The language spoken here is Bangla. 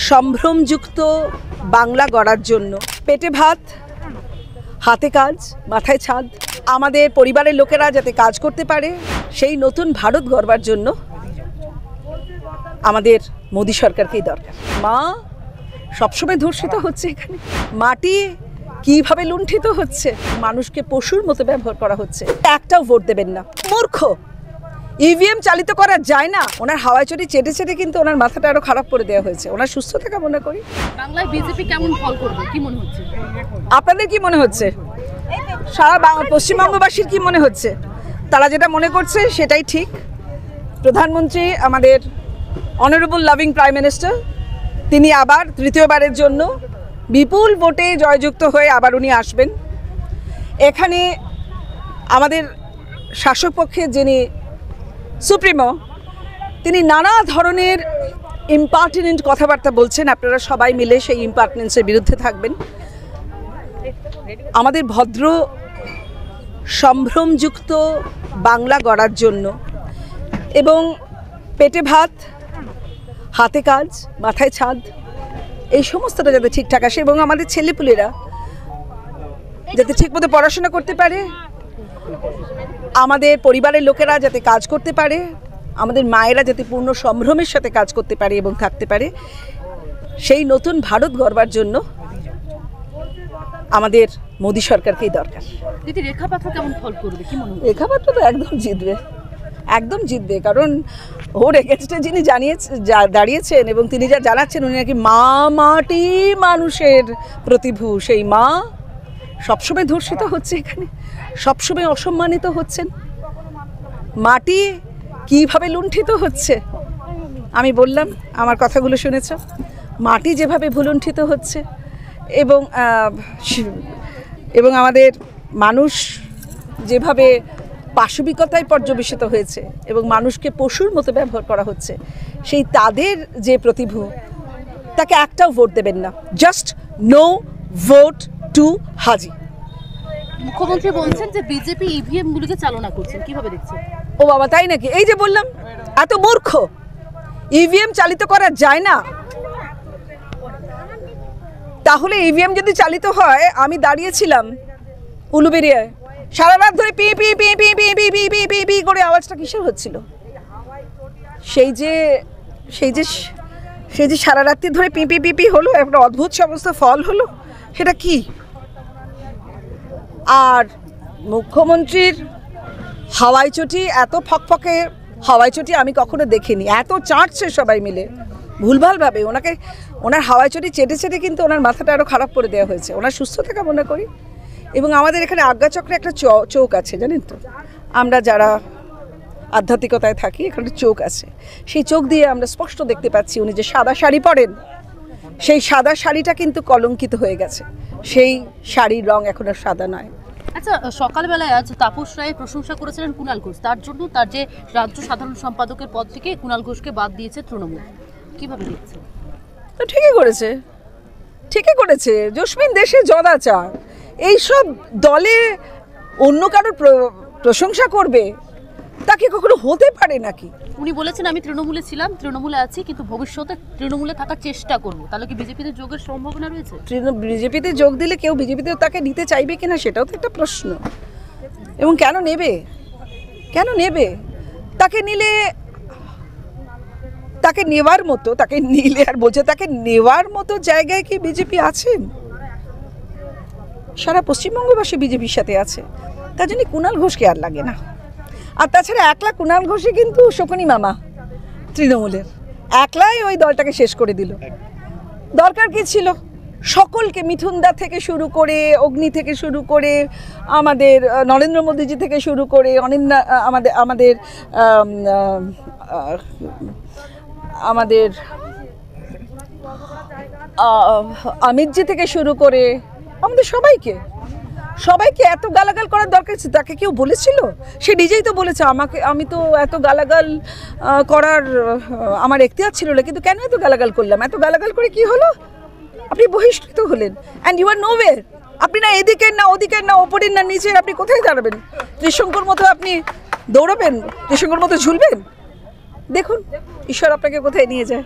সম্ভ্রমযুক্ত বাংলা গড়ার জন্য পেটে ভাত, হাতে কাজ, মাথায় ছাদ, আমাদের পরিবারের লোকেরা যাতে কাজ করতে পারে, সেই নতুন ভারত গড়বার জন্য আমাদের মোদী সরকারকেই দরকার। মা সবসময় ধর্ষিত হচ্ছে, এখানে মাটি কিভাবে লুণ্ঠিত হচ্ছে, মানুষকে পশুর মতো ব্যবহার করা হচ্ছে। একটাও ভোট দেবেন না, মূর্খ। ইভিএম চালিত করা যায় না। ওনার হাওয়ায় চটি চেটে চেটে কিন্তু ওনার মাথাটা আরো খারাপ করে দেওয়া হয়েছে। ওনার সুস্থতা কামনা করি। বাংলায় বিজেপি কেমন ফল করবে কি মনে হচ্ছে? আপনাদের কি মনে হচ্ছে? সারা পশ্চিমবঙ্গবাসীর কি মনে হচ্ছে? তারা যেটা মনে করছে সেটাই ঠিক। প্রধানমন্ত্রী, আমাদের অনারেবল লাভিং প্রাইম মিনিস্টার, তিনি আবার তৃতীয়বারের জন্য বিপুল ভোটে জয়যুক্ত হয়ে আবার উনি আসবেন। এখানে আমাদের শাসক পক্ষের যিনি সুপ্রিমো, তিনি নানা ধরনের ইম্পার্টিনেন্ট কথাবার্তা বলছেন। আপনারা সবাই মিলে সেই ইম্পার্টিনেন্সের বিরুদ্ধে থাকবেন। আমাদের ভদ্র সম্ভ্রমযুক্ত বাংলা গড়ার জন্য এবং পেটে ভাত, হাতে কাজ, মাথায় ছাদ, এই সমস্তটা যাতে ঠিকঠাক আসে এবং আমাদের ছেলেপুলেরা যাতে ঠিকমতো পড়াশোনা করতে পারে, আমাদের পরিবারের লোকেরা যাতে কাজ করতে পারে, আমাদের মায়েরা যাতে পূর্ণ সম্ভ্রমের সাথে কাজ করতে পারে এবং থাকতে পারে, সেই নতুন ভারত গড়বার জন্য আমাদের মোদী সরকারকেই দরকার। দিদি, রেখা পাত্র কেমন ফল করবে কি মনে হয়? রেখা পাত্র তো একদম জিতবে, একদম জিতবে। কারণ ওর এগেনস্টে যিনি দাঁড়িয়েছেন এবং তিনি যা জানাচ্ছেন, উনি নাকি মা মাটি মানুষের প্রতিভূ, সেই মা সবসময় ধর্ষিত হচ্ছে, এখানে সবসময় অসম্মানিত হচ্ছেন। মাটি কিভাবে লুণ্ঠিত হচ্ছে, আমি বললাম, আমার কথাগুলো শুনেছ, মাটি যেভাবে ভুলুণ্ঠিত হচ্ছে এবং আমাদের মানুষ যেভাবে পাশবিকতায় পর্যবেসিত হয়েছে এবং মানুষকে পশুর মতো ব্যবহার করা হচ্ছে, সেই তাদের যে প্রতিভূ, তাকে একটাও ভোট দেবেন না। জাস্ট নো ভোট টু হাজি। মুখ্যমন্ত্রী বলছেন যে বিজেপি ইভিএম গুলিকে চালনা করছে, কিভাবে দেখছেন? ও বাবা, তাই নাকি? এই যে বললাম, এত মূর্খ। ইভিএম চালিত করা যায় না। তাহলে ইভিএম যদি চালিত হয়, আমি দাঁড়িয়েছিলাম উলুবেড়িয়ায়, সারা রাত ধরে P P P P P P P P P P করে আওয়াজটা কিসের হচ্ছিল? সেই যে সারা রাত্রি ধরে পি পি পি পি হলো, একটা অদ্ভুত সমস্ত ফল হলো, সেটা কি? আর মুখ্যমন্ত্রীর হাওয়াই চটি, এত ফকফকে হাওয়াই চটি আমি কখনো দেখিনি। এত চাটছে সবাই মিলে ভুলভালভাবে ওনার হাওয়াই চটি চেটে চেটে কিন্তু ওনার মাথাটা আরও খারাপ করে দেওয়া হয়েছে। ওনার সুস্থতা কামনা করি। এবং আমাদের এখানে আজ্ঞাচক্রে একটা চোখ আছে, জানেন তো? আমরা যারা আধ্যাত্মিকতায় থাকি, এখানে চোখ আছে। সেই চোখ দিয়ে আমরা স্পষ্ট দেখতে পাচ্ছি উনি যে সাদা শাড়ি পরেন, সেই সাদা শাড়িটা কিন্তু কলঙ্কিত হয়ে গেছে। সেই শাড়ির রং এখন আর সাদা নয়। আচ্ছা, সকালবেলায় আজ তাপস রায়ের প্রশংসা করেছিলেন কুণাল ঘোষ, তার জন্য তার যে রাজ্য সাধারণ সম্পাদকের পদ থেকে কুণাল ঘোষকে বাদ দিয়েছে তৃণমূল, কিভাবে দেখছেন? তো ঠিকই করেছে। জসমিন দেশে জদাচার। এইসব দলে অন্য কারোর প্রশংসা করবে, তাকে কখনো হতে পারে নাকি? উনি বলেছেন, আমি তৃণমূলে ছিলাম, তৃণমূলে আছি, কিন্তু ভবিষ্যতে তৃণমূলে থাকার চেষ্টা করব। তাহলে কি বিজেপিতে যোগের সম্ভাবনা রয়েছে? বিজেপিতে যোগ দিলে কেউ বিজেপিতে তাকে নিতে চাইবে কিনা, সেটাও তো একটা প্রশ্ন। এবং কেন নেবে? তাকে নিলে, তাকে নেওয়ার মতো, তাকে নিলে আর বলছে তাকে নেওয়ার মতো জায়গায় কি বিজেপি আছেন? সারা পশ্চিমবঙ্গবাসী বিজেপির সাথে আছে। তার জন্য কুণাল ঘোষকে আর লাগে না। আর তাছাড়া একলা কুণাল ঘোষই কিন্তু শকুনি মামা তৃণমূলের, একলাই ওই দলটাকে শেষ করে দিল। দরকার কি ছিল? সকলকে, মিঠুনদা থেকে শুরু করে, অগ্নি থেকে শুরু করে, আমাদের নরেন্দ্র মোদীজি থেকে শুরু করে, আমাদের অমিতজি থেকে শুরু করে, আমাদের সবাইকে এত গালাগাল করার দরকার ছিল? তাকে কেউ বলেছিল? সে নিজেই তো বলেছে, আমি তো এত গালাগাল করার আমার এখতিয়ার ছিল না, কিন্তু কেন এত গালাগাল করলাম? এত গালাগাল করে কি হলো? আপনি বহিষ্কৃত হলেন। And you are nowhere. আপনি না এদিকের, না ওদিকের, না ওপরের, না নিচের। আপনি কোথায় দাঁড়াবেন? ত্রিশঙ্কুর মতো আপনি দৌড়াবেন? ত্রিশঙ্কুর মতো ঝুলবেন? দেখুন ঈশ্বর আপনাকে কোথায় নিয়ে যায়।